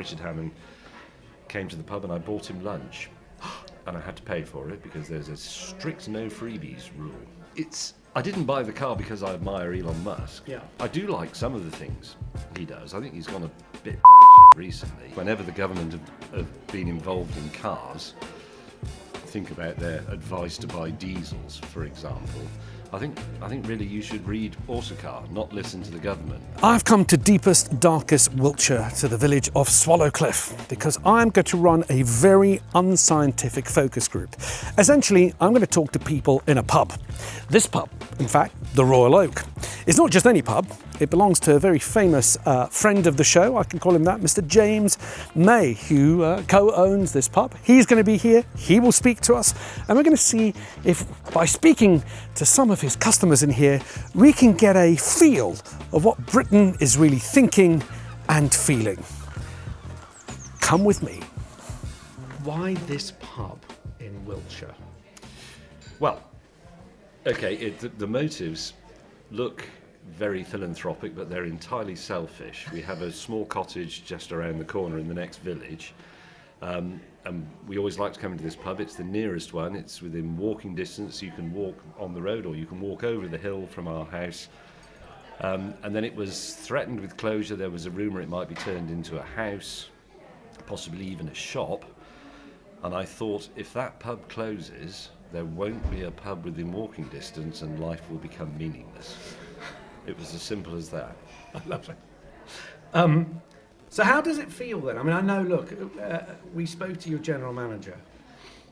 Richard Hammond came to the pub and I bought him lunch. And I had to pay for it because there's a strict no freebies rule. I didn't buy the car because I admire Elon Musk. Yeah. I do like some of the things he does. I think he's gone a bit batshit recently. Whenever the government have been involved in cars, think about their advice to buy diesels, for example. I think really you should read Autocar, not listen to the government. I've come to deepest, darkest Wiltshire, to the village of Swallowcliffe, because I'm going to run a very unscientific focus group. Essentially, I'm going to talk to people in a pub. This pub, in fact, the Royal Oak. It's not just any pub. It belongs to a very famous friend of the show, I can call him that, Mr. James May, who co-owns this pub. He's going to be here, he will speak to us, and we're going to see if, by speaking to some of his customers in here, we can get a feel of what Britain is really thinking and feeling. Come with me. Why this pub in Wiltshire? Well, okay, the motives look very philanthropic, but they're entirely selfish. We have a small cottage just around the corner in the next village, and we always like to come into this pub. It's the nearest one. It's within walking distance. You can walk on the road or you can walk over the hill from our house. And then it was threatened with closure. There was a rumour it might be turned into a house, possibly even a shop. And I thought, if that pub closes, there won't be a pub within walking distance and life will become meaningless. It was as simple as that. I love it. So how does it feel then? I mean, I know, look, we spoke to your general manager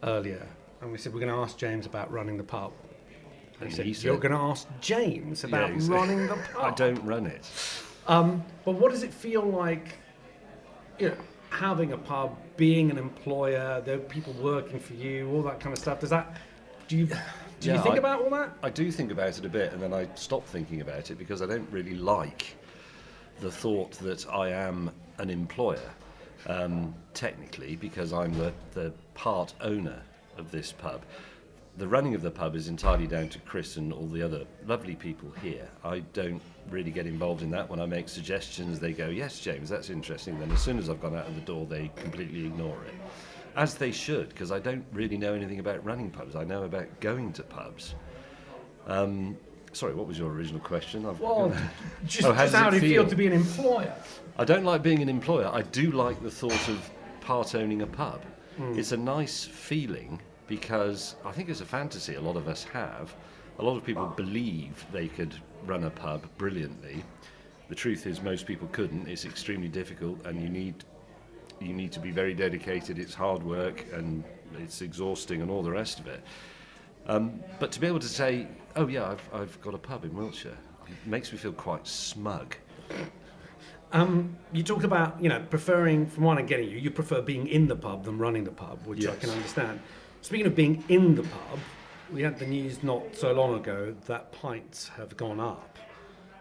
earlier and we said we're going to ask James about running the pub. And he said, you're going to ask James about running the pub? I don't run it. But what does it feel like, having a pub, being an employer, there are people working for you, all that kind of stuff? Do you think about all that? I do think about it a bit, and then I stop thinking about it because I don't really like the thought that I am an employer, technically, because I'm the part owner of this pub. The running of the pub is entirely down to Chris and all the other lovely people here. I don't really get involved in that. When I make suggestions, they go, yes, James, that's interesting. Then as soon as I've gone out of the door, they completely ignore it. As they should, because I don't really know anything about running pubs. I know about going to pubs. Sorry, what was your original question? Just how do you feel to be an employer? I don't like being an employer. I do like the thought of part owning a pub. It's a nice feeling because I think it's a fantasy a lot of us have. A lot of people believe they could run a pub brilliantly. The truth is most people couldn't. It's extremely difficult and you need to be very dedicated. It's hard work and it's exhausting and all the rest of it. But to be able to say, oh yeah, I've got a pub in Wiltshire, it makes me feel quite smug. You talked about, preferring, from what I'm getting you prefer being in the pub than running the pub, which Yes. I can understand. Speaking of being in the pub, we had the news not so long ago that pints have gone up.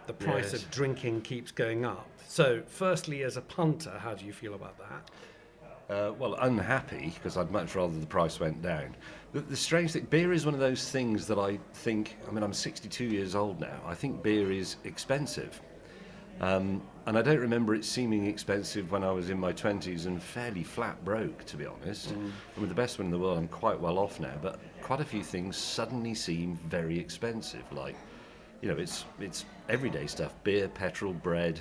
The price Yes. of drinking keeps going up. So, firstly, as a punter, how do you feel about that? Well, unhappy, because I'd much rather the price went down. The strange thing, beer is one of those things that I think, I'm 62 years old now, I think beer is expensive. And I don't remember it seeming expensive when I was in my 20s and fairly flat broke, to be honest. I'm with the best one in the world, I'm quite well off now, but quite a few things suddenly seem very expensive, like, it's everyday stuff, beer, petrol, bread,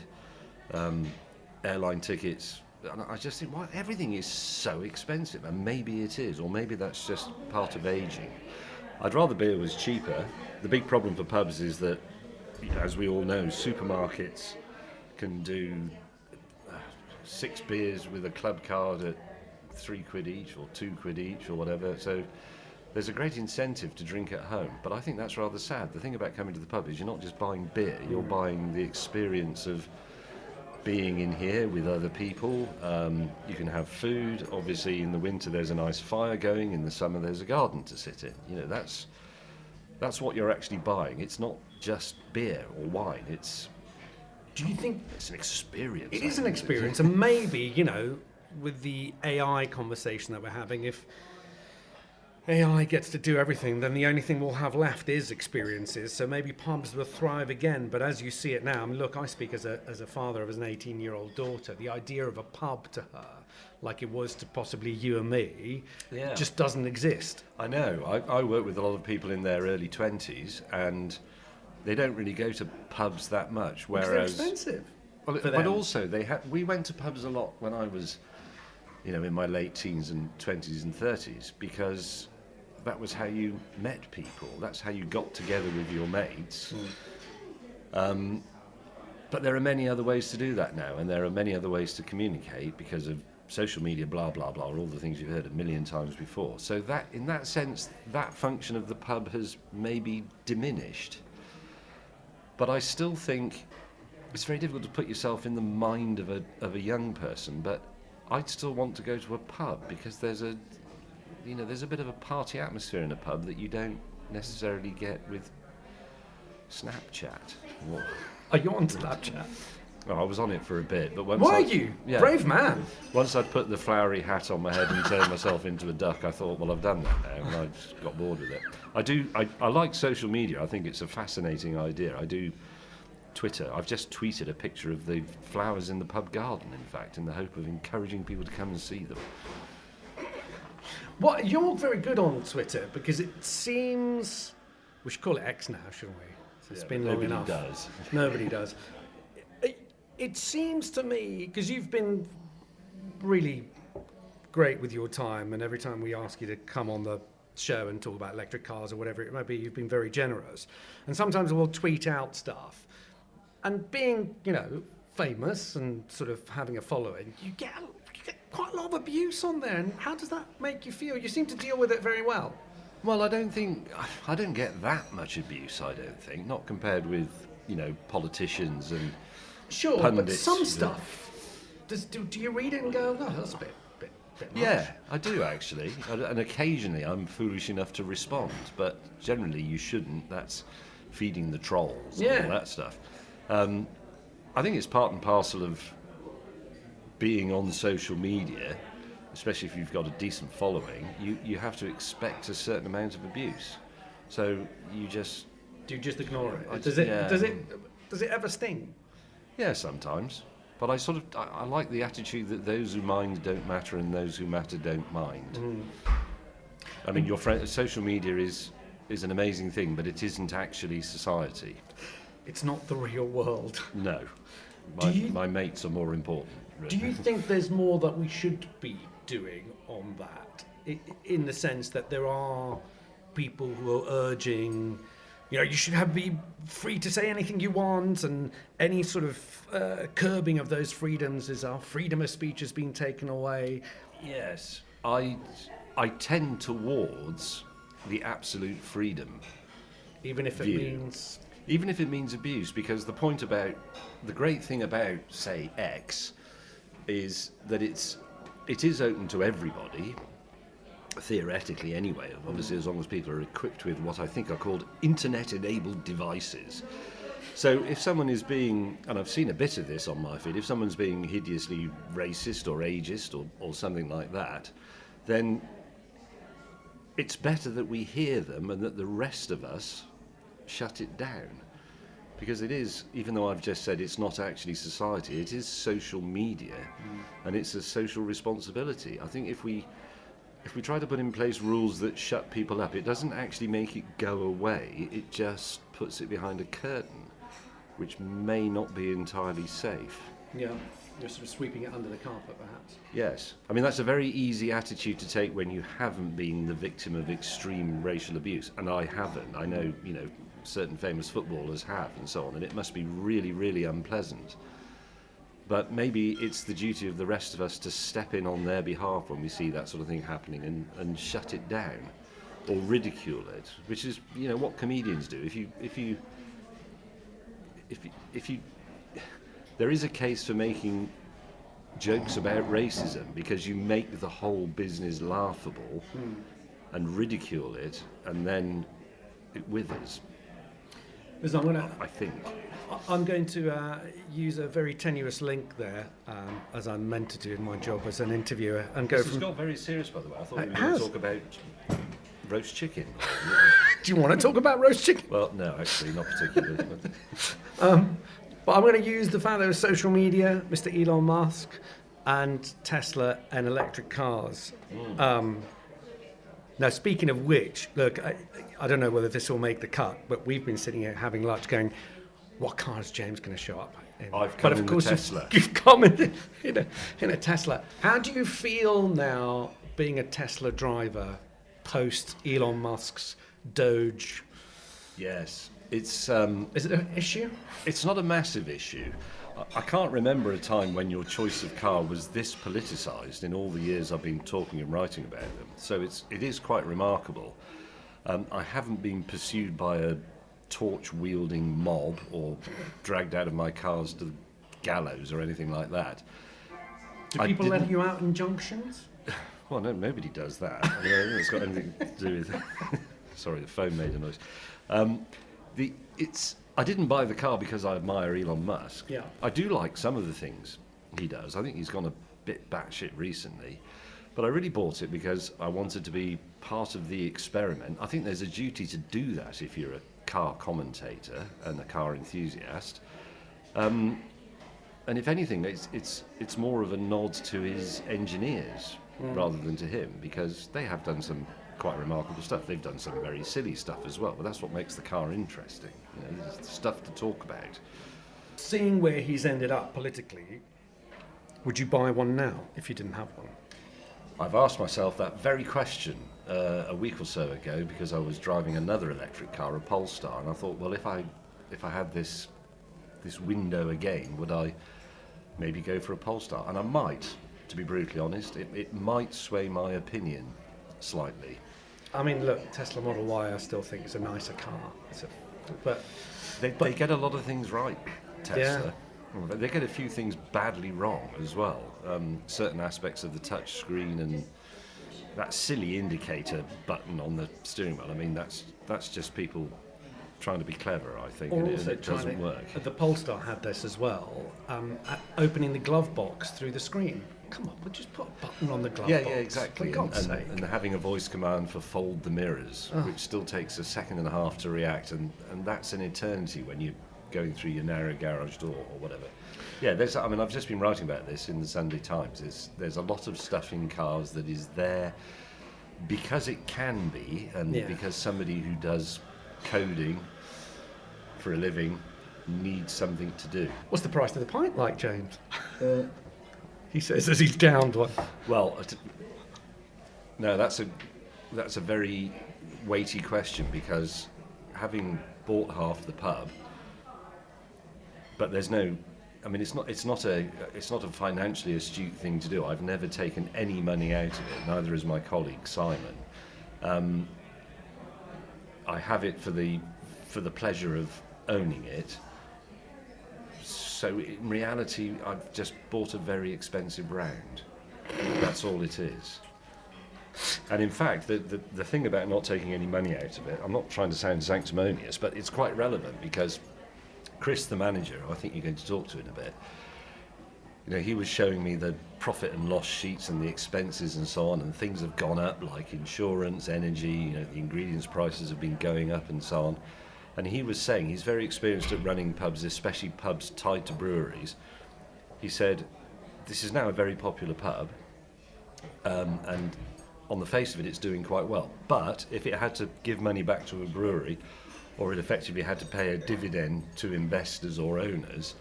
airline tickets. And I just think, why everything is so expensive? And maybe it is, or maybe that's just part of aging. I'd rather beer was cheaper. The big problem for pubs is that, as we all know, supermarkets can do 6 beers with a club card at £3 each, or £2 each, or whatever. So there's a great incentive to drink at home. But I think that's rather sad. The thing about coming to the pub is you're not just buying beer, you're buying the experience of being in here with other people. You can have food. Obviously, in the winter there's a nice fire going. In the summer there's a garden to sit in. That's what you're actually buying. It's not just beer or wine. Do you think it's an experience? it is an experience? And maybe, with the AI conversation that we're having, if AI gets to do everything, then the only thing we'll have left is experiences. So maybe pubs will thrive again. But as you see it now, I mean, look, I speak as a father of an 18-year-old daughter. The idea of a pub to her, like it was to possibly you and me, just doesn't exist. I know. I work with a lot of people in their early 20s, and they don't really go to pubs that much. Whereas they're expensive. Well, but also we went to pubs a lot when I was, in my late teens and 20s and 30s, because that was how you met people. That's how you got together with your mates. But there are many other ways to do that now, and there are many other ways to communicate because of social media, blah, blah, blah, all the things you've heard a million times before. So that, in that sense, that function of the pub has maybe diminished. But I still think it's very difficult to put yourself in the mind of a young person, but I'd still want to go to a pub because there's a bit of a party atmosphere in a pub that you don't necessarily get with Snapchat. Are you on Snapchat? Well, I was on it for a bit, but once Why are you? Yeah, Brave man. Once I'd put the flowery hat on my head and turned myself into a duck, I thought, well, I've done that now, and I just got bored with it. I like social media. I think it's a fascinating idea. I do Twitter. I've just tweeted a picture of the flowers in the pub garden, in fact, in the hope of encouraging people to come and see them. Well, you're very good on Twitter because it seems... We should call it X now, shouldn't we? It's been long enough. Nobody does. It seems to me, because you've been really great with your time, and every time we ask you to come on the show and talk about electric cars or whatever it might be, you've been very generous. And sometimes we'll tweet out stuff. And being, famous and sort of having a following, you get quite a lot of abuse on there. And how does that make you feel? You seem to deal with it very well. Well, I don't get that much abuse, I don't think, not compared with, politicians and sure, pundits. But some stuff, do you read it and go, oh, that's a bit much? Yeah, I do actually, and occasionally I'm foolish enough to respond, but generally you shouldn't. That's feeding the trolls and all that stuff. I think it's part and parcel of being on social media, especially if you've got a decent following. You have to expect a certain amount of abuse. So you just... Do you just ignore it? Does it ever sting? Yeah, sometimes. But I like the attitude that those who mind don't matter and those who matter don't mind. I mean, social media is an amazing thing, but it isn't actually society. It's not the real world. No. My mates are more important. Really. Do you think there's more that we should be doing on that? In the sense that there are people who are urging, you should be free to say anything you want, and any sort of curbing of those freedoms is our freedom of speech has been taken away. Yes. I tend towards the absolute freedom. Even if it means abuse, because the great thing about, say, X, is that it is open to everybody, theoretically anyway, obviously as long as people are equipped with what I think are called internet-enabled devices. So if someone is being, and I've seen a bit of this on my feed, if someone's being hideously racist or ageist or something like that, then it's better that we hear them and that the rest of us shut it down. Because it is, even though I've just said it's not actually society, it is social media, and it's a social responsibility. I think if we try to put in place rules that shut people up, it doesn't actually make it go away, it just puts it behind a curtain, which may not be entirely safe. Yeah, you're sort of sweeping it under the carpet, perhaps. Yes. I mean, that's a very easy attitude to take when you haven't been the victim of extreme racial abuse, and I haven't. I know, certain famous footballers have and so on, and it must be really, really unpleasant. But maybe it's the duty of the rest of us to step in on their behalf when we see that sort of thing happening and shut it down or ridicule it, which is, what comedians do. If you there is a case for making jokes about racism because you make the whole business laughable and ridicule it, and then it withers. Listen, I'm going to use a very tenuous link there, as I'm meant to do in my job as an interviewer, and go This has got very serious, by the way. I thought we were going to talk about roast chicken. Do you want to talk about roast chicken? Well, no, actually, not particularly. But I'm going to use the fact that there's social media, Mr. Elon Musk, and Tesla and electric cars. Now, speaking of which, look, I don't know whether this will make the cut, but we've been sitting here having lunch going, what car is James going to show up in? I've come in the Tesla. You've come in a Tesla. How do you feel now being a Tesla driver post Elon Musk's Doge? Yes. It's Is it an issue? It's not a massive issue. I can't remember a time when your choice of car was this politicised in all the years I've been talking and writing about them. So it is quite remarkable. I haven't been pursued by a torch-wielding mob or dragged out of my cars to the gallows or anything like that. Do people let you out in junctions? Well, no, nobody does that. I mean, I don't think it's got anything to do with... Sorry, the phone made a noise. I didn't buy the car because I admire Elon Musk. Yeah. I do like some of the things he does. I think he's gone a bit batshit recently. But I really bought it because I wanted to be part of the experiment. I think there's a duty to do that if you're a car commentator and a car enthusiast. And if anything, it's more of a nod to his engineers rather than to him, because they have done some quite remarkable stuff. They've done some very silly stuff as well, but that's what makes the car interesting. You know, there's stuff to talk about. Seeing where he's ended up politically, would you buy one now if you didn't have one? I've asked myself that very question a week or so ago because I was driving another electric car, a Polestar, and I thought, well, if I had this window again, would I maybe go for a Polestar? And I might, to be brutally honest. It might sway my opinion slightly. I mean, look, Tesla Model Y, I still think is a nicer car. But They get a lot of things right, Tesla. Yeah. But they get a few things badly wrong as well. Certain aspects of the touch screen and that silly indicator button on the steering wheel. I mean, that's just people trying to be clever, I think, and it doesn't work. The Polestar had this as well, opening the glove box through the screen. Come on, we'll just put a button on the glove box. Yeah, exactly. For God's sake. And having a voice command for fold the mirrors, which still takes a second and a half to react, and that's an eternity when you're going through your narrow garage door or whatever. Yeah, I've just been writing about this in the Sunday Times. There's a lot of stuff in cars that is there because it can be, and because somebody who does coding for a living needs something to do. What's the price of the pint like, James? He says as he's downed one. Well, no, that's a very weighty question, because having bought half the pub, but there's no, I mean, it's not a financially astute thing to do. I've never taken any money out of it. Neither has my colleague Simon. I have it for the pleasure of owning it. So in reality, I've just bought a very expensive round. That's all it is. And in fact, the thing about not taking any money out of it, I'm not trying to sound sanctimonious, but it's quite relevant, because Chris, the manager, who I think you're going to talk to in a bit, you know, he was showing me the profit and loss sheets and the expenses and so on, and things have gone up, like insurance, energy, you know, the ingredients prices have been going up and so on. And he was saying he's very experienced at running pubs, especially pubs tied to breweries. He said, this is now a very popular pub, and on the face of it, it's doing quite well. But if it had to give money back to a brewery, or it effectively had to pay a dividend to investors or owners,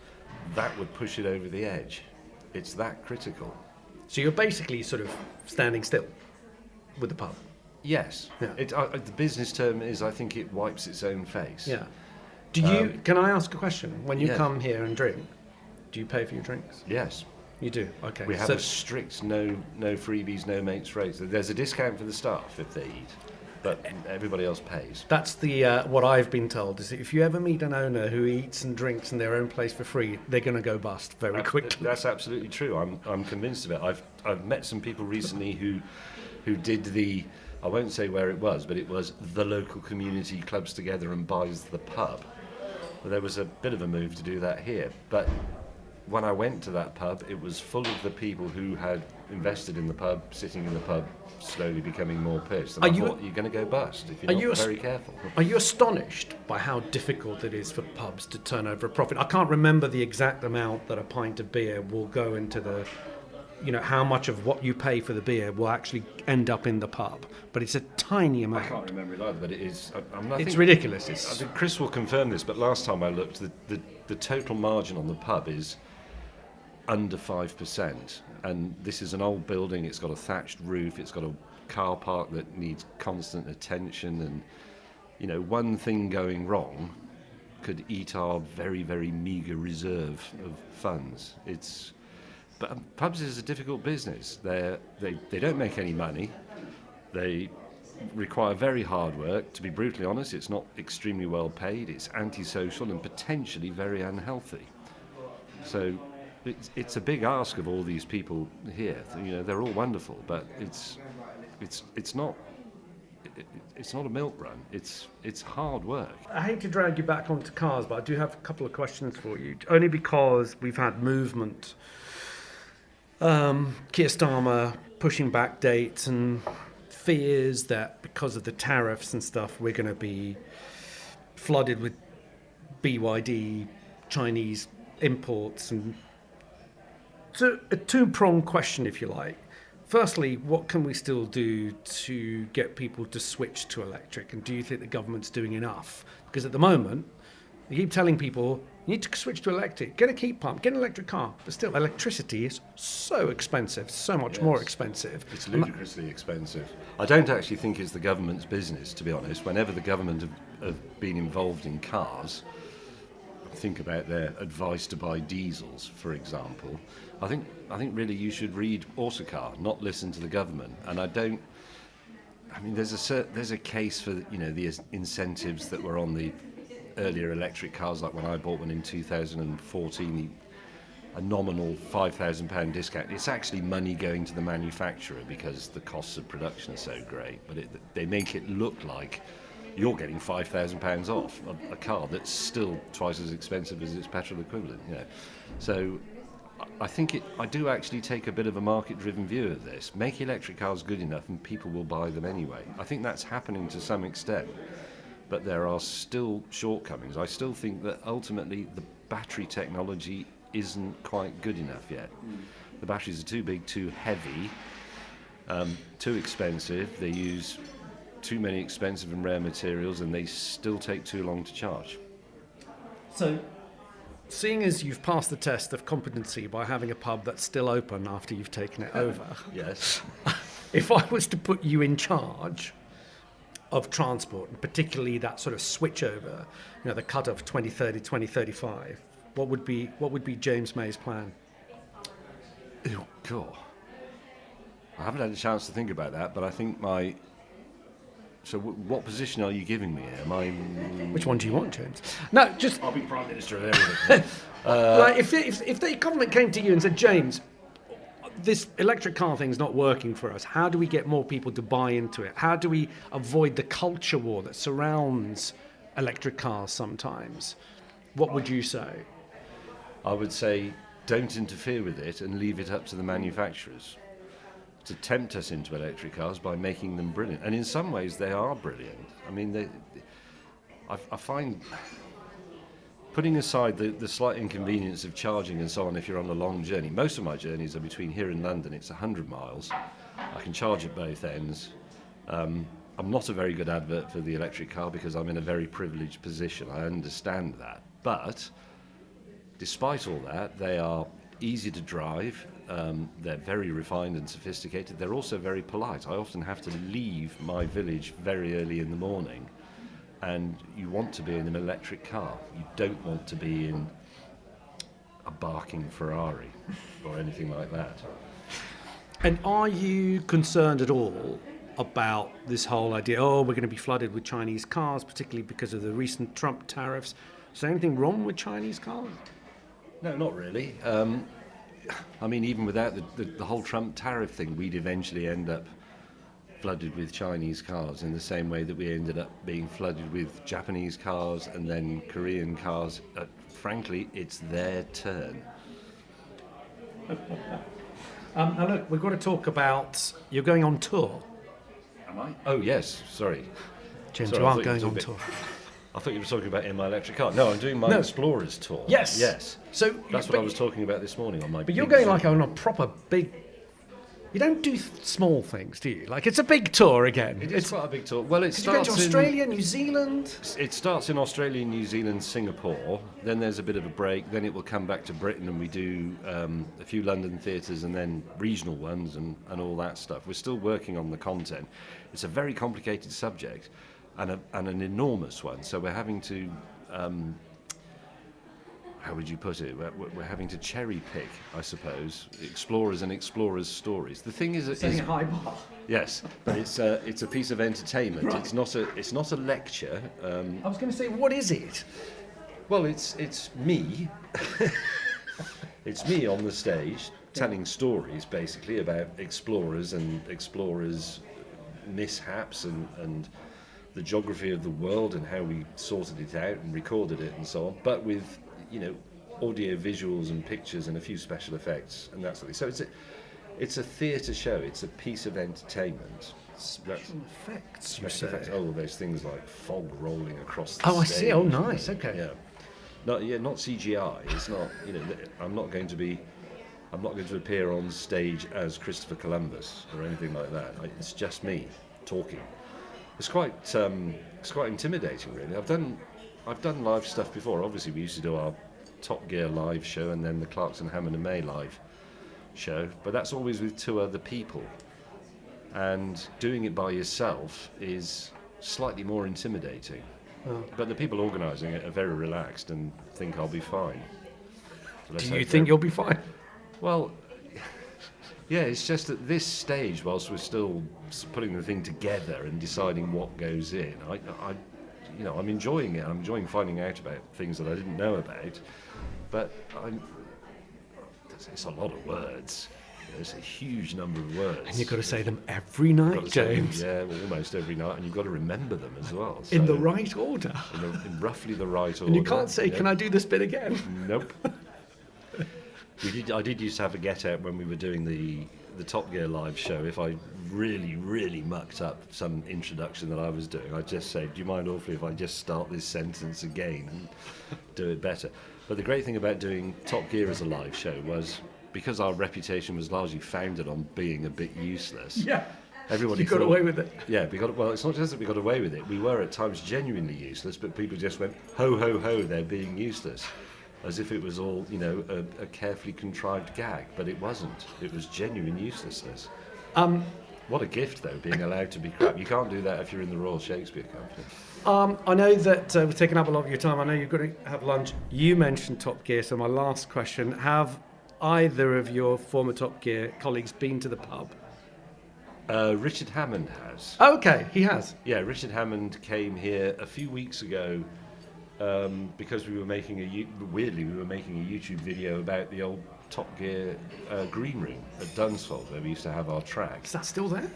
that would push it over the edge. It's that critical. So you're basically sort of standing still with the pub? Yes. Yeah. The business term is, I think it wipes its own face. Yeah. Do you? Can I ask a question? When you yeah. come here and drink, do you pay for your drinks? Yes. You do? Okay. We have a strict no freebies, no mates rates. There's a discount for the staff if they eat, but everybody else pays. That's the what I've been told, is that if you ever meet an owner who eats and drinks in their own place for free, they're going to go bust very quickly. That's absolutely true. I'm convinced of it. I've met some people recently who did the, I won't say where it was, but it was the local community clubs together and buys the pub. Well, there was a bit of a move to do that here, but when I went to that pub, it was full of the people who had invested in the pub, sitting in the pub, slowly becoming more pissed. And Are I you- thought, you're going to go bust if Are you're you not a- very careful. Are you astonished by how difficult it is for pubs to turn over a profit? I can't remember the exact amount that a pint of beer will go into the, how much of what you pay for the beer will actually end up in the pub, but it's a tiny I amount. can't remember it either, but it is. I It's think, ridiculous. I It's, think Chris will confirm this, but last time I looked, the total margin on the pub is under 5%. And this is an old building, it's got a thatched roof, it's got a car park that needs constant attention, and one thing going wrong could eat our very, very meagre reserve of funds. But pubs is a difficult business. They don't make any money. They require very hard work. To be brutally honest, it's not extremely well paid. It's antisocial and potentially very unhealthy. So it's a big ask of all these people here. They're all wonderful, but it's not a milk run. It's hard work. I hate to drag you back onto cars, but I do have a couple of questions for you, only because we've had movement. Keir Starmer pushing back dates and fears that because of the tariffs and stuff, we're going to be flooded with BYD Chinese imports. And so a two-pronged question, if you like. Firstly, what can we still do to get people to switch to electric? And do you think the government's doing enough? Because at the moment, you keep telling people, you need to switch to electric, get a heat pump, get an electric car. But still, electricity is so expensive, so much more expensive. It's ludicrously expensive. I don't actually think it's the government's business, to be honest. Whenever the government have been involved in cars, think about their advice to buy diesels, for example. I think really you should read Autocar, not listen to the government. And there's a case for the incentives that were on the earlier electric cars, like when I bought one in 2014, a nominal £5,000 discount. It's actually money going to the manufacturer because the costs of production are so great, but they make it look like you're getting £5,000 off a car that's still twice as expensive as its petrol equivalent. So I do actually take a bit of a market-driven view of this. Make electric cars good enough and people will buy them anyway. I think that's happening to some extent, but there are still shortcomings. I still think that ultimately the battery technology isn't quite good enough yet. The batteries are too big, too heavy, too expensive. They use too many expensive and rare materials, and they still take too long to charge. So, seeing as you've passed the test of competency by having a pub that's still open after you've taken it over, Yes. if I was to put you in charge of transport, and particularly that sort of switch over, the cut of 2030, 2035, what would be James May's plan? Oh, God. I haven't had a chance to think about that, but I think So what position are you giving me here? Am I... Which one do you want, James? No, just I'll be Prime Minister of everything. like if the government came to you and said, James, this electric car thing's not working for us. How do we get more people to buy into it? How do we avoid the culture war that surrounds electric cars sometimes? What would you say? I would say don't interfere with it and leave it up to the manufacturers to tempt us into electric cars by making them brilliant. And in some ways they are brilliant. I mean, I find, putting aside the slight inconvenience of charging and so on if you're on a long journey, most of my journeys are between here and London. It's 100 miles. I can charge at both ends. I'm not a very good advert for the electric car because I'm in a very privileged position. I understand that. But despite all that, they are easy to drive. They're very refined and sophisticated. They're also very polite. I often have to leave my village very early in the morning, and you want to be in an electric car. You don't want to be in a barking Ferrari or anything like that. And are you concerned at all about this whole idea, we're going to be flooded with Chinese cars, particularly because of the recent Trump tariffs? Is there anything wrong with Chinese cars? No, not really. I mean, even without the whole Trump tariff thing, we'd eventually end up flooded with Chinese cars in the same way that we ended up being flooded with Japanese cars and then Korean cars. Frankly, it's their turn. Now look, we've got to talk about, you're going on tour. Am I? Oh, yes, sorry. James, Sorry, you I are thought going were on talking tour. I thought you were talking about in my electric car. No, I'm doing my No. Explorers tour. Yes. Yes. So That's what I was talking about this morning on my. But you're big going Zoom. like on a proper big. You don't do small things, do you? Like it's a big tour again. It's quite a big tour. Well, it You're going starts to Australia, New Zealand. It starts in Australia, New Zealand, Singapore. Then there's a bit of a break. Then it will come back to Britain, and we do a few London theatres, and then regional ones, and all that stuff. We're still working on the content. It's a very complicated subject, and an enormous one. So we're having to. How would you put it? We're having to cherry pick, I suppose, explorers and explorers' stories. The thing is, Setting a high bar. yes, but it's a piece of entertainment. Right. It's not a lecture. I was going to say, what is it? Well, it's me. It's me on the stage telling stories, basically, about explorers and explorers' mishaps and the geography of the world and how we sorted it out and recorded it and so on. But with audio visuals and pictures and a few special effects and that sort of thing. So it's a theatre show. It's a piece of entertainment. Special effects. Special effects. Oh, there's things like fog rolling across the Oh, I stage. see. Oh, nice. Okay. Yeah. Not CGI. It's not. I'm not going to appear on stage as Christopher Columbus or anything like that. It's just me talking. It's quite intimidating, really. I've done live stuff before. Obviously, we used to do our Top Gear live show and then the Clarkson, Hammond and May live show, but that's always with two other people. And doing it by yourself is slightly more intimidating. Oh. But the people organising it are very relaxed and think I'll be fine. So do you think you'll be fine? Well, yeah, it's just at this stage, whilst we're still putting the thing together and deciding what goes in, I'm enjoying it. I'm enjoying finding out about things that I didn't know about, but it's a lot of words. It's a huge number of words. And you've got to say them every night, James. Well, almost every night, and you've got to remember them as well. So in the right order. In roughly the right order. And you can't say, can I do this bit again? Nope. I did used to have a get out when we were doing the Top Gear live show. If I really, really mucked up some introduction that I was doing, I'd just say, do you mind awfully if I just start this sentence again and do it better? But the great thing about doing Top Gear as a live show was, because our reputation was largely founded on being a bit useless. Yeah. Everybody got away with it. Yeah, well, it's not just that we got away with it. We were at times genuinely useless, but people just went, ho, ho, ho, they're being useless. As if it was all, a carefully contrived gag, but it wasn't. It was genuine uselessness. What a gift, though, being allowed to be crap. You can't do that if you're in the Royal Shakespeare Company. I know that we've taken up a lot of your time. I know you're going to have lunch. You mentioned Top Gear, so my last question, have either of your former Top Gear colleagues been to the pub? Richard Hammond has. Oh, okay, he has. Yeah, Richard Hammond came here a few weeks ago because we were making a YouTube video about the old Top Gear green room at Dunsfold, where we used to have our track. Is that still there?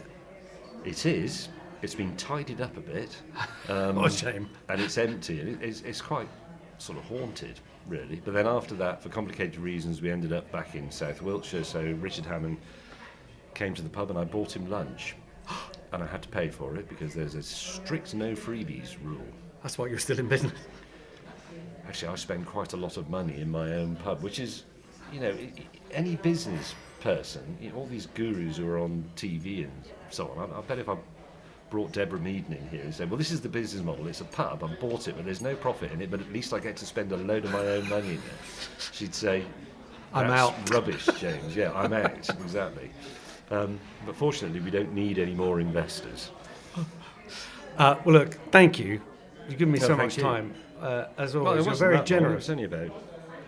It is. It's been tidied up a bit. What a shame. And it's empty. And it's quite sort of haunted, really. But then after that, for complicated reasons, we ended up back in South Wiltshire. So Richard Hammond came to the pub and I bought him lunch. And I had to pay for it because there's a strict no freebies rule. That's why you're still in business. Actually, I spend quite a lot of money in my own pub, which is, any business person, all these gurus who are on TV and so on, I bet if I brought Deborah Meaden in here and said, well, this is the business model, it's a pub, I bought it, but there's no profit in it, but at least I get to spend a load of my own money in it, she'd say, I'm out. Rubbish, James. Yeah, I'm out, exactly. But fortunately, we don't need any more investors. Well, look, thank you. You've given me so much you. time. As Well, always, it you're wasn't very that long, generous. It was only about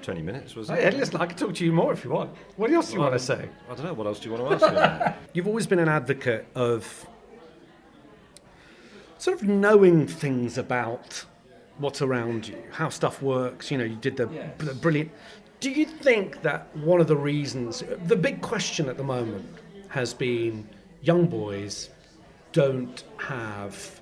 20 minutes, wasn't Hey, it? listen, I can talk to you more if you want. What else do you want to say? I don't know, what else do you want to ask me about? You've always been an advocate of sort of knowing things about what's around you, how stuff works. You did the brilliant... Do you think that one of the reasons... The big question at the moment has been young boys don't have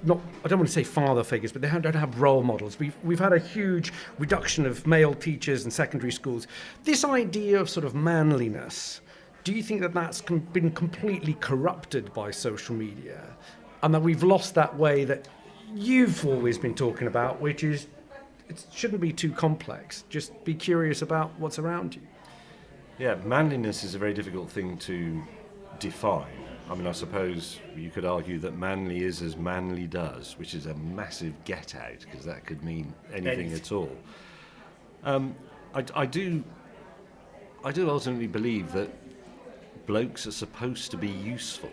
I don't want to say father figures, but they don't have role models. We've had a huge reduction of male teachers in secondary schools. This idea of sort of manliness, do you think that that's been completely corrupted by social media, and that we've lost that way that you've always been talking about, which is it shouldn't be too complex, just be curious about what's around you? Yeah, manliness is a very difficult thing to define. I mean, I suppose you could argue that manly is as manly does, which is a massive get out, because that could mean anything at all. I do ultimately believe that blokes are supposed to be useful.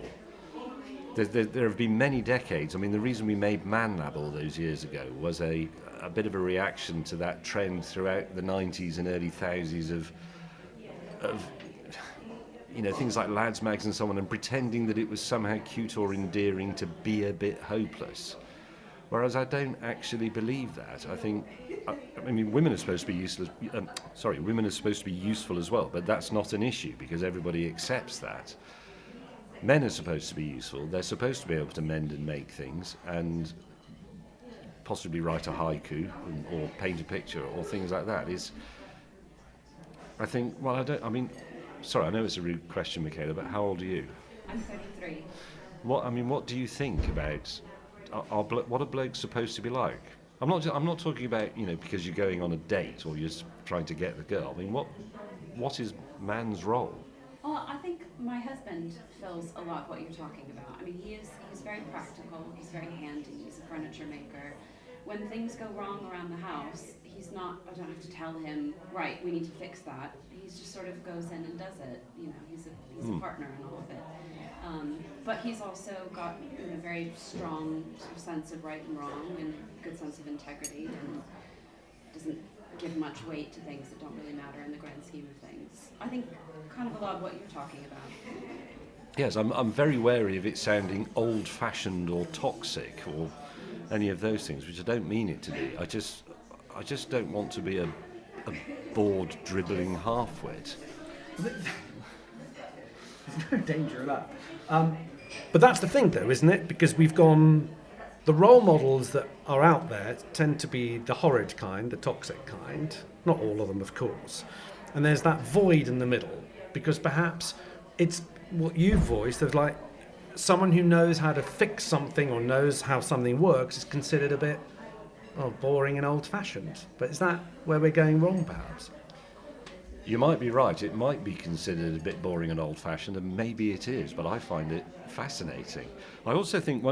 There have been many decades. I mean, the reason we made Man Lab all those years ago was a bit of a reaction to that trend throughout the 90s and early thousands of things like lads mags and so on, and pretending that it was somehow cute or endearing to be a bit hopeless. Whereas I don't actually believe that. I mean, women are supposed to be useless. Women are supposed to be useful as well, but that's not an issue because everybody accepts that. Men are supposed to be useful. They're supposed to be able to mend and make things and possibly write a haiku or paint a picture or things like that. Sorry, I know it's a rude question, Michaela, but how old are you? I'm 33. What do you think about what are blokes supposed to be like? I'm not talking about because you're going on a date or you're trying to get the girl. I mean, what is man's role? Well, I think my husband fills a lot what you're talking about. I mean, he's very practical. He's very handy. He's a furniture maker. When things go wrong around the house, I don't have to tell him, right, we need to fix that. He just sort of goes in and does it. He's a partner in all of it. But he's also got a very strong sort of sense of right and wrong and good sense of integrity, and doesn't give much weight to things that don't really matter in the grand scheme of things. I think kind of a lot of what you're talking about. Yes, I'm very wary of it sounding old-fashioned or toxic or any of those things, which I don't mean it to be. I just don't want to be a bored, dribbling half-wit. There's no danger of that. But that's the thing, though, isn't it? Because the role models that are out there tend to be the horrid kind, the toxic kind. Not all of them, of course. And there's that void in the middle, because perhaps it's what you voiced of like someone who knows how to fix something or knows how something works is considered a bit boring and old-fashioned. But is that where we're going wrong, perhaps? You might be right. It might be considered a bit boring and old-fashioned, and maybe it is. But I find it fascinating. I also think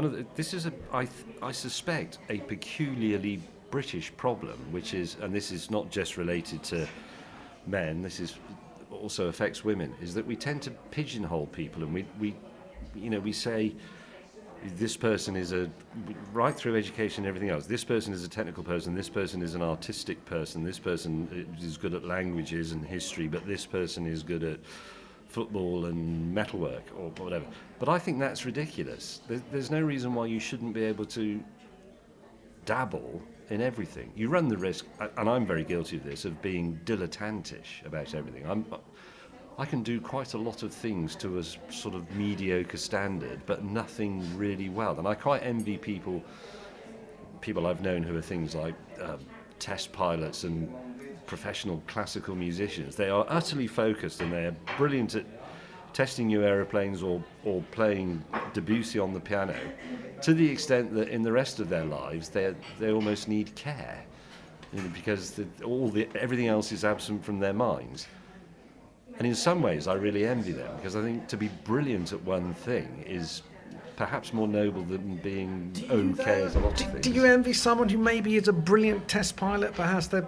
I suspect a peculiarly British problem, which is, and this is not just related to men. This is also affects women. Is that we tend to pigeonhole people, and we say this person is right through education and everything else. This person is a technical person, this person is an artistic person, this person is good at languages and history, but this person is good at football and metalwork or whatever. But I think that's ridiculous. There's no reason why you shouldn't be able to dabble in everything. You run the risk, and I'm very guilty of this, of being dilettantish about everything. I can do quite a lot of things to a sort of mediocre standard, but nothing really well. And I quite envy people I've known who are things like test pilots and professional classical musicians. They are utterly focused and they are brilliant at testing new aeroplanes or playing Debussy on the piano, to the extent that in the rest of their lives they almost need care, because everything else is absent from their minds. And in some ways, I really envy them, because I think to be brilliant at one thing is perhaps more noble than being okay at a lot of things. Do you envy someone who maybe is a brilliant test pilot, but has to,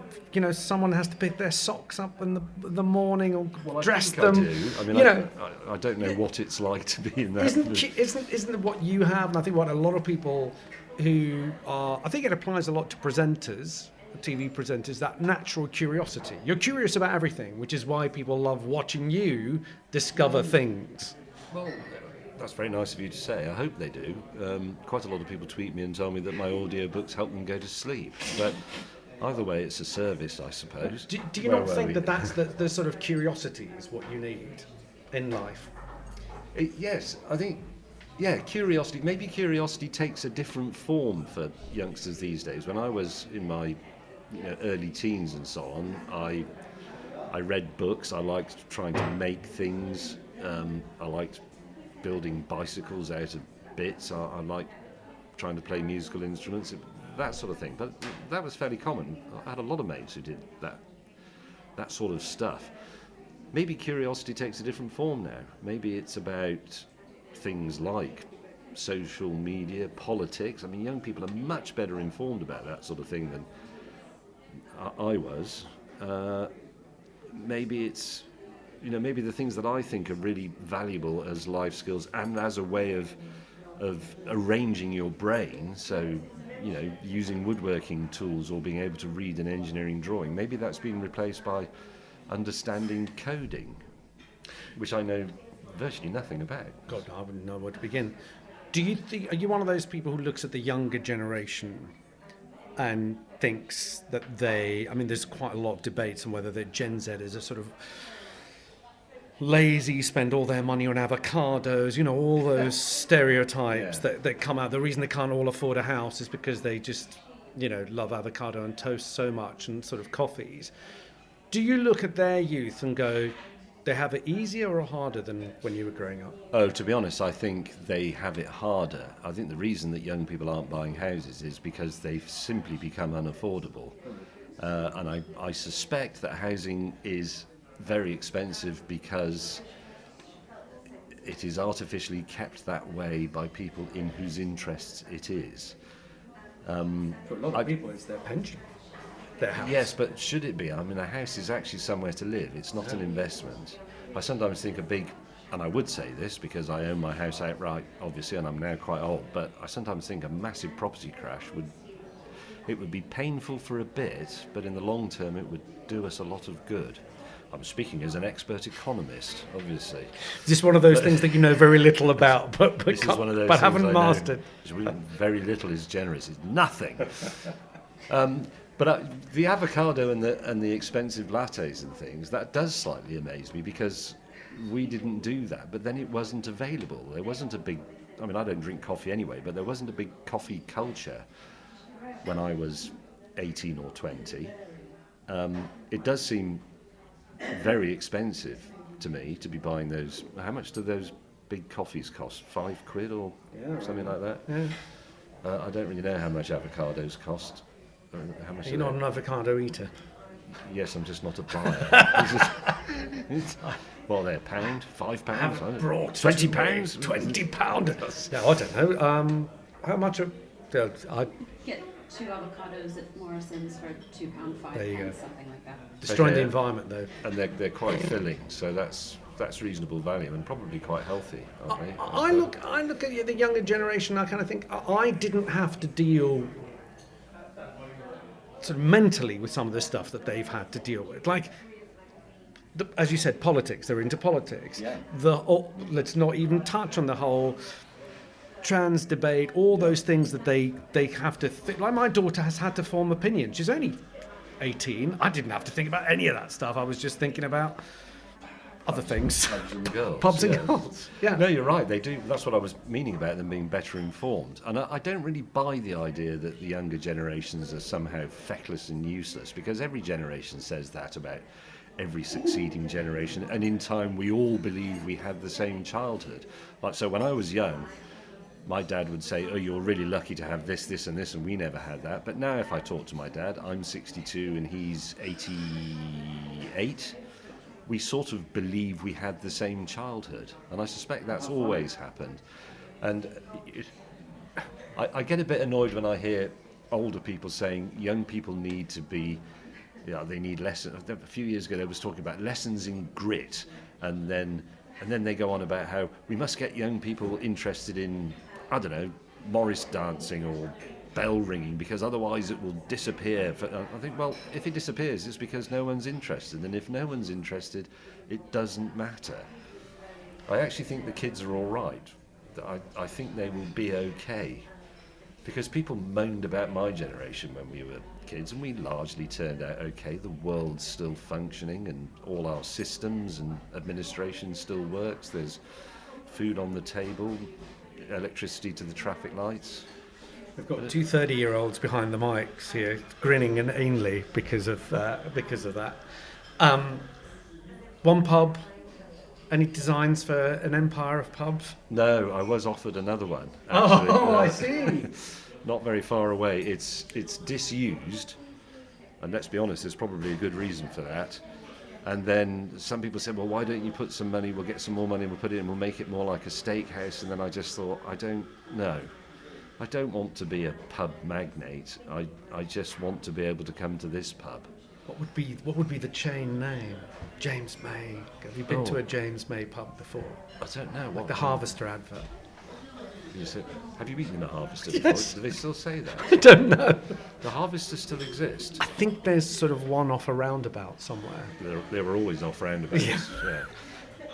someone has to pick their socks up in the morning or dress them? I do. I mean, I don't know what it's like to be in that. Isn't it what you have? And I think what a lot of people who are, I think it applies a lot to presenters. TV presenters, that natural curiosity. You're curious about everything, which is why people love watching you discover things. Well, that's very nice of you to say. I hope they do. Quite a lot of people tweet me and tell me that my audiobooks help them go to sleep. But either way, it's a service, I suppose. Do you not think that that's the sort of curiosity is what you need in life? Yes, I think Yeah, curiosity. Maybe curiosity takes a different form for youngsters these days. When I was in my early teens and so on, I read books. I liked trying to make things. I liked building bicycles out of bits. I liked trying to play musical instruments, that sort of thing. But that was fairly common. I had a lot of mates who did that sort of stuff. Maybe curiosity takes a different form now. Maybe it's about things like social media, politics. I mean, young people are much better informed about that sort of thing than I was. Maybe it's, maybe the things that I think are really valuable as life skills and as a way of arranging your brain. So, using woodworking tools or being able to read an engineering drawing. Maybe that's been replaced by understanding coding, which I know virtually nothing about. God, I wouldn't know where to begin. Are you one of those people who looks at the younger generation and thinks that there's quite a lot of debates on whether the Gen Z is a sort of lazy, spend all their money on avocados, all those stereotypes that come out. The reason they can't all afford a house is because they just, love avocado and toast so much and sort of coffees. Do you look at their youth and go, they have it easier or harder than when you were growing up? Oh, to be honest, I think they have it harder. I think the reason that young people aren't buying houses is because they've simply become unaffordable. And I suspect that housing is very expensive because it is artificially kept that way by people in whose interests it is. For a lot of people, it's their pension. Their house. Yes, but should it be? I mean, a house is actually somewhere to live. It's not an investment. I sometimes think and I would say this because I own my house outright, obviously, and I'm now quite old, but I sometimes think a massive property crash would be painful for a bit, but in the long term it would do us a lot of good. I'm speaking as an expert economist, obviously. Just one of those things that you know very little about, but haven't mastered. Very little is generous. It's nothing. But the avocado and the expensive lattes and things, that does slightly amaze me because we didn't do that. But then it wasn't available. There wasn't a big... I mean, I don't drink coffee anyway, but there wasn't a big coffee culture when I was 18 or 20. It does seem very expensive to me to be buying those. How much do those big coffees cost? £5 or something like that? Yeah. I don't really know how much avocados cost. How much You're not an avocado eater. Yes, I'm just not a buyer. Well, they're £1, £5. I haven't brought £20. £20. No, I don't know. How much? I Get 2 avocados at Morrison's for £2, £5, There you go. something like that. destroying the environment, though. And they're quite filling, so that's reasonable value and probably quite healthy, aren't they? I look at the younger generation. I kind of think I didn't have to deal sort of mentally with some of the stuff that they've had to deal with, like. As you said, politics. They're into politics. Yeah. Let's not even touch on the whole trans debate. All those things that they have to. Like my daughter has had to form opinions. She's only 18. I didn't have to think about any of that stuff. I was just thinking about other things. Pubs and girls. Pubs and girls. Yeah. No, you're right. They do. That's what I was meaning about them being better informed. And I don't really buy the idea that the younger generations are somehow feckless and useless, because every generation says that about every succeeding generation, and in time we all believe we had the same childhood. Like, so when I was young, my dad would say, oh, you're really lucky to have this, this and this, and we never had that. But now if I talk to my dad, I'm 62 and he's 88, we sort of believe we had the same childhood, and I suspect that's always happened. And I get a bit annoyed when I hear older people saying young people need to be, they need lessons. A few years ago, they was talking about lessons in grit, and then they go on about how we must get young people interested in, I don't know, Morris dancing or bell ringing, because otherwise it will disappear. I think, well, if it disappears, it's because no one's interested, and if no one's interested, it doesn't matter. I actually think the kids are all right. I think they will be okay. Because people moaned about my generation when we were kids, and we largely turned out okay. The world's still functioning, and all our systems and administration still works. There's food on the table. electricity to the traffic lights. We've got two 30-year-olds behind the mics here, grinning inanely because of that. One pub. Any designs for an empire of pubs? No, I was offered another one. Actually. I see. Not very far away. It's disused, and let's be honest, there's probably a good reason for that. And then some people said, well, why don't you put some money, we'll get some more money and we'll put it in, we'll make it more like a steakhouse. And then I just thought, I don't know. I don't want to be a pub magnate. I just want to be able to come to this pub. What would be the chain name? James May. Have you been to a James May pub before? I don't know. Like the Harvester advert. Have you eaten a Harvester Yes. before? Do they still say that? I don't know. The Harvester still exists? I think there's sort of one off a roundabout somewhere. They were always off roundabouts.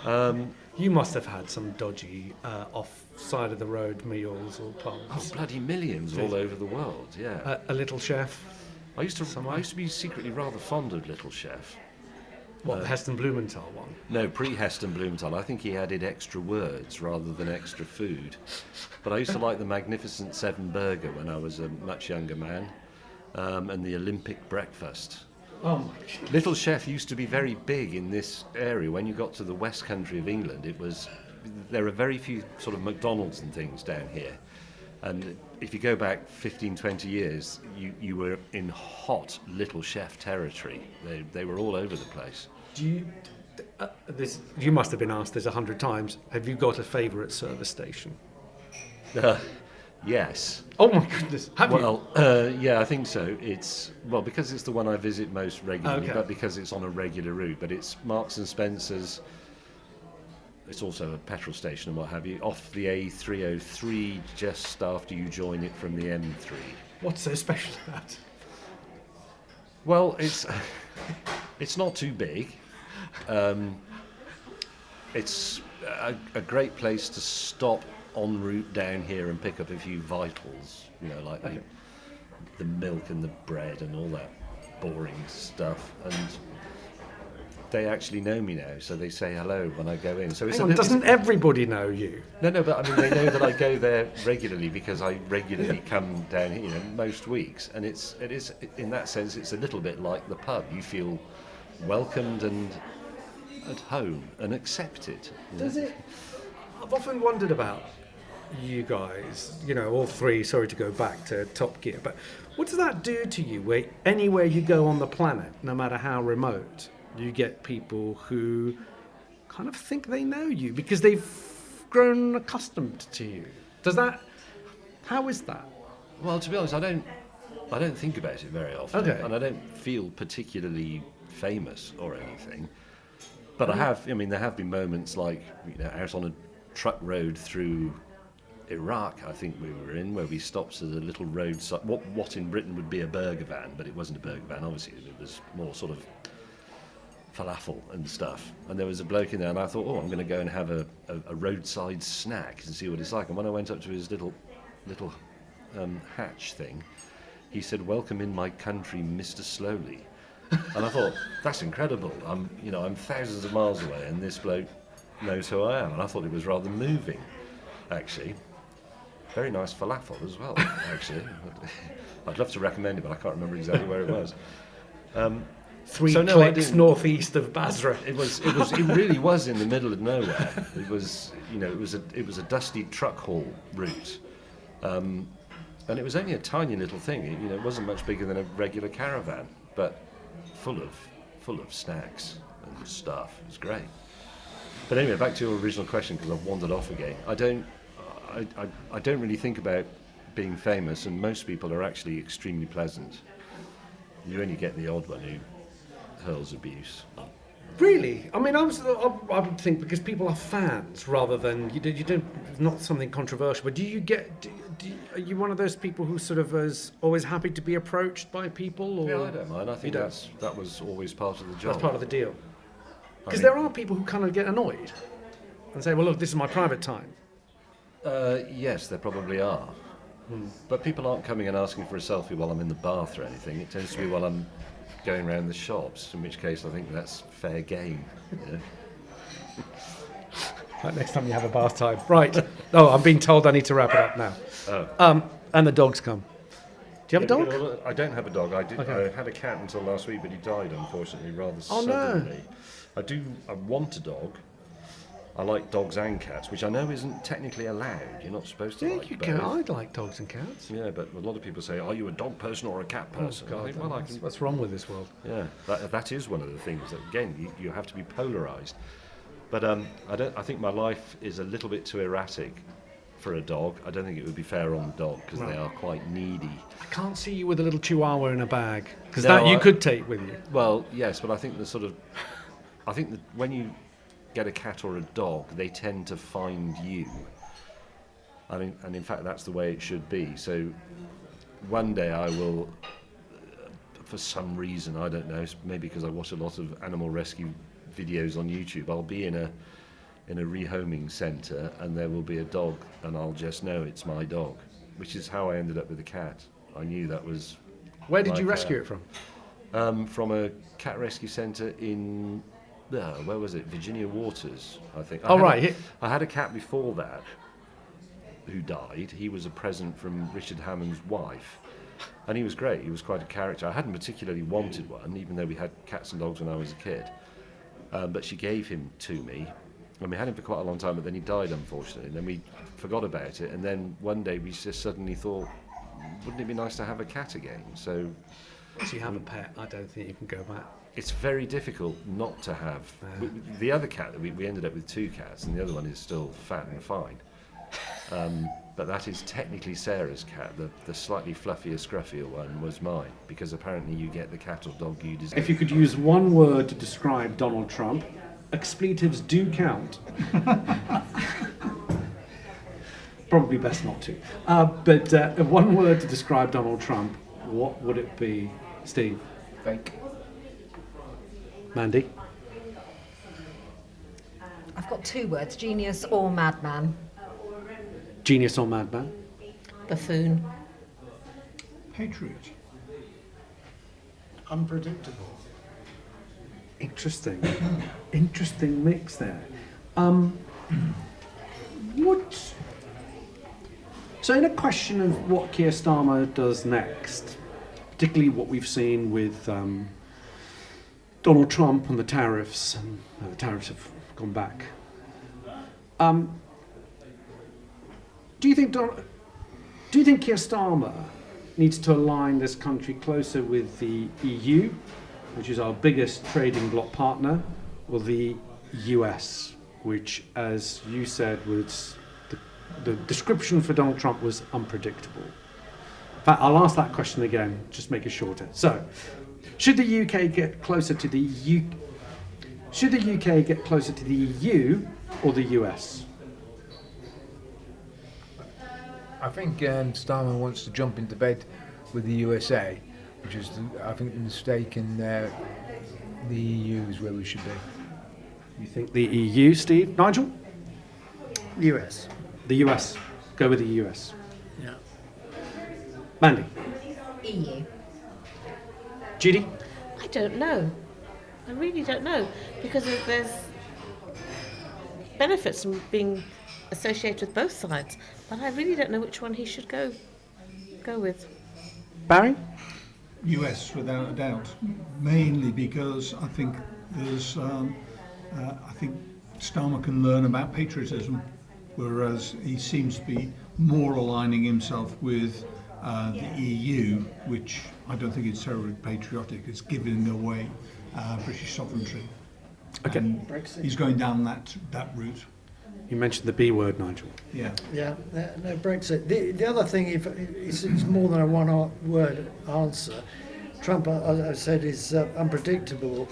Yeah. You must have had some dodgy off-side of the road meals or Oh, pubs. bloody millions all over the world, yeah. A Little Chef. I used to be secretly rather fond of Little Chef. What, the Heston Blumenthal one? No, pre-Heston Blumenthal. I think he added extra words rather than extra food. But I used to like the Magnificent Seven Burger when I was a much younger man, and the Olympic breakfast. Oh my God. Little Chef used to be very big in this area. When you got to the West Country of England, there are very few sort of McDonald's and things down here. And if you go back 15, 20 years, you were in hot Little Chef territory. They were all over the place. You must have been asked this 100 times. Have you got a favourite service station? Yes. Oh my goodness. Have you? Yeah, I think so. Because it's the one I visit most regularly, Okay. but because it's on a regular route. But it's Marks and Spencer's. It's also a petrol station and what have you, off the A303 just after you join it from the M3. What's so special about it? Well, it's not too big. It's a great place to stop en route down here and pick up a few vitals, like the milk and the bread and all that boring stuff. And they actually know me now, so they say hello when I go in. So Doesn't everybody know you? No, but I mean, they know that I go there regularly because I regularly come down here, most weeks. And it is in that sense, it's a little bit like the pub. You feel welcomed and at home and accepted. Does it? I've often wondered about you guys, all three, sorry to go back to Top Gear, but what does that do to you anywhere you go on the planet, no matter how remote, you get people who kind of think they know you because they've grown accustomed to you? How is that? Well, to be honest, I don't think about it very often. Okay. And I don't feel particularly famous or anything. But there have been moments like, out on a truck road through Iraq, I think we were in, where we stopped at a little roadside, what in Britain would be a burger van, but it wasn't a burger van, obviously. It was more sort of falafel and stuff. And there was a bloke in there, and I thought, I'm going to go and have a roadside snack and see what it's like. And when I went up to his little hatch thing, he said, "Welcome in my country, Mr. Slowly." And I thought, that's incredible. I'm thousands of miles away, and this bloke knows who I am. And I thought it was rather moving, actually. Very nice falafel as well, actually. I'd love to recommend it, but I can't remember exactly where it was. Three clicks northeast of Basra. It really was in the middle of nowhere. It was a dusty truck haul route, and it was only a tiny little thing. It wasn't much bigger than a regular caravan, but full of snacks and stuff. It was great. But anyway, back to your original question, because I've wandered off again. I don't really think about being famous, and most people are actually extremely pleasant. You only get the odd one who hurls abuse. Really? I mean, I would think because people are fans rather than you don't not something controversial. But are you one of those people who sort of is always happy to be approached by people? Or? Yeah, I don't mind. I think that was always part of the job. That's part of the deal. Because there are people who kind of get annoyed and say, "Well, look, this is my private time." Yes, there probably are. But people aren't coming and asking for a selfie while I'm in the bath or anything. It tends to be while I'm going around the shops, in which case I think that's fair game. Right, next time you have a bath time. Right. Oh, I'm being told I need to wrap it up now. And the dogs come. Do you have a dog? I don't have a dog. I Okay. had a cat until last week, but he died unfortunately rather Oh, no. suddenly. I want a dog. I like dogs and cats, which I know isn't technically allowed. You're not supposed to Yeah, like you both. can. I like dogs and cats. Yeah, but a lot of people say, "Are you a dog person or a cat person?" I think, well, I can. What's wrong with this world? Yeah, that is one of the things that again you have to be polarized. But I think my life is a little bit too erratic for a dog. I don't think it would be fair on the dog because they are quite needy. I can't see you with a little chihuahua in a bag because No, that you could take with you. Well, yes, but I think I think that when you get a cat or a dog, they tend to find you. I mean, and in fact, that's the way it should be. So one day I will, for some reason, I don't know, maybe because I watch a lot of animal rescue videos on YouTube, I'll be in a rehoming centre and there will be a dog and I'll just know it's my dog, which is how I ended up with the cat. I knew that was... Where did my you cat. rescue it from? From a cat rescue centre in... where was it? Virginia Waters, I think. I had a cat before that who died. He was a present from Richard Hammond's wife. And he was great. He was quite a character. I hadn't particularly wanted one, even though we had cats and dogs when I was a kid. But she gave him to me. And we had him for quite a long time, but then he died, unfortunately. And then we forgot about it. And then one day we just suddenly thought, wouldn't it be nice to have a cat again? So Once you have a pet, I don't think you can go back. it's very difficult not to have. The other cat, we ended up with 2 cats, and the other one is still fat and fine. But that is technically Sarah's cat. The slightly fluffier, scruffier one was mine, because apparently you get the cat or dog you desire. If you could use one word to describe Donald Trump, expletives do count. Probably best not to. But one word to describe Donald Trump, what would it be, Steve? Fake. Mandy? I've got 2 words, genius or madman. Genius or madman? Buffoon. Patriot. Unpredictable. Interesting. Interesting mix there. So in a question of what Keir Starmer does next, particularly what we've seen with Donald Trump and the tariffs, and the tariffs have gone back. Do you think Keir Starmer needs to align this country closer with the EU, which is our biggest trading bloc partner, or the US, which, as you said, was the description for Donald Trump was unpredictable? In fact, I'll ask that question again, just make it shorter. So, should the UK get closer to the EU? Should the UK get closer to the EU or the US? I think Starmer wants to jump into bed with the USA, which is, I think, the mistake in the EU is where we should be. You think the EU, Steve? Nigel? US. The US. Go with the US. Yeah. Mandy? EU. Judy? I don't know. I really don't know, because there's benefits from being associated with both sides, but I really don't know which one he should go with. Barry? US, without a doubt, mainly because I think there's, I think Starmer can learn about patriotism, whereas he seems to be more aligning himself with the EU, which I don't think is terribly patriotic. It's giving away British sovereignty. Okay. And he's going down that route. You mentioned the B word, Nigel. Yeah. Yeah, no, Brexit. The other thing, if it's more than a one-word answer. Trump, as I said, is unpredictable.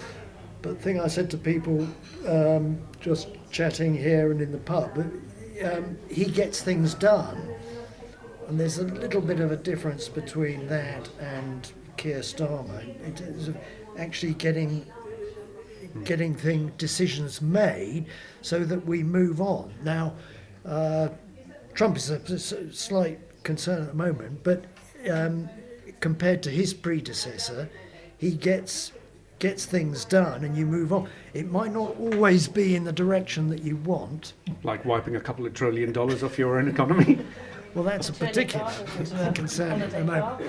But the thing I said to people just chatting here and in the pub, he gets things done. And there's a little bit of a difference between that and Keir Starmer. It is actually getting decisions made so that we move on. Now, Trump is a slight concern at the moment, but compared to his predecessor, he gets gets things done and you move on. It might not always be in the direction that you want. Like wiping a couple of $1 trillion off your own economy. Well, that's a particular concern at the moment.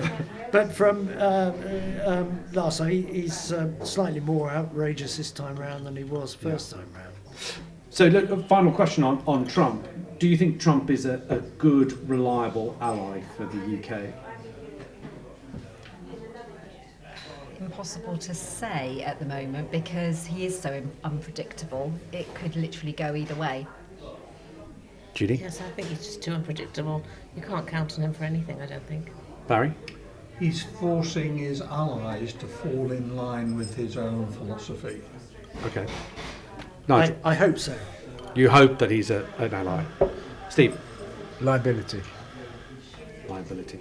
But from last time, he's slightly more outrageous this time round than he was first time round. So, look, a final question on Trump. Do you think Trump is a good, reliable ally for the UK? Impossible to say at the moment because he is so unpredictable. It could literally go either way. Judy? Yes, I think he's just too unpredictable. You can't count on him for anything, I don't think. Barry? He's forcing his allies to fall in line with his own philosophy. Okay. Nigel? I hope so. You hope that he's an ally. Steve? Liability. Liability.